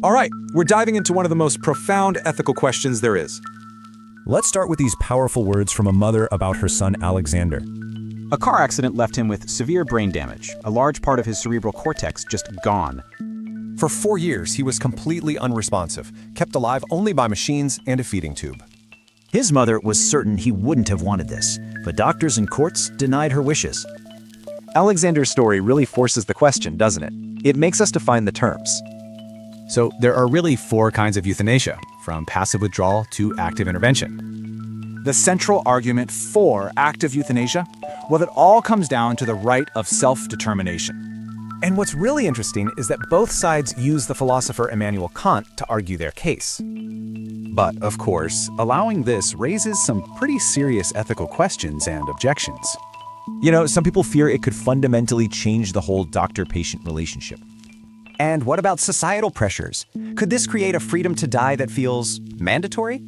All right, we're diving into one of the most profound ethical questions there is. Let's start with these powerful words from a mother about her son Alexander. A car accident left him with severe brain damage, a large part of his cerebral cortex just gone. For 4 years, he was completely unresponsive, kept alive only by machines and a feeding tube. His mother was certain he wouldn't have wanted this, but doctors and courts denied her wishes. Alexander's story really forces the question, doesn't it? It makes us define the terms. So there are really 4 kinds of euthanasia, from passive withdrawal to active intervention. The central argument for active euthanasia? Well, it all comes down to the right of self-determination. And what's really interesting is that both sides use the philosopher Immanuel Kant to argue their case. But, of course, allowing this raises some pretty serious ethical questions and objections. You know, some people fear it could fundamentally change the whole doctor-patient relationship. And what about societal pressures? Could this create a freedom to die that feels mandatory?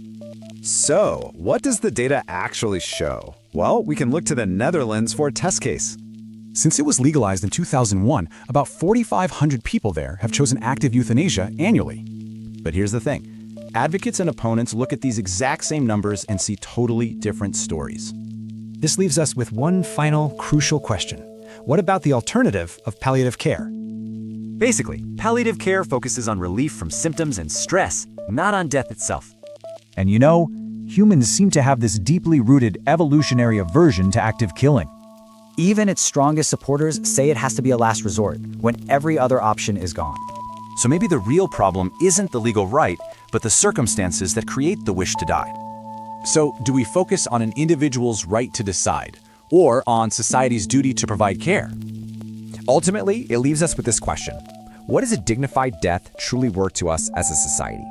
So, what does the data actually show? Well, we can look to the Netherlands for a test case. Since it was legalized in 2001, about 4,500 people there have chosen active euthanasia annually. But here's the thing. Advocates and opponents look at these exact same numbers and see totally different stories. This leaves us with one final crucial question. What about the alternative of palliative care? Basically, palliative care focuses on relief from symptoms and stress, not on death itself. And you know, humans seem to have this deeply rooted evolutionary aversion to active killing. Even its strongest supporters say it has to be a last resort, when every other option is gone. So maybe the real problem isn't the legal right, but the circumstances that create the wish to die. So, do we focus on an individual's right to decide, or on society's duty to provide care? Ultimately, it leaves us with this question. What does a dignified death truly worth to us as a society?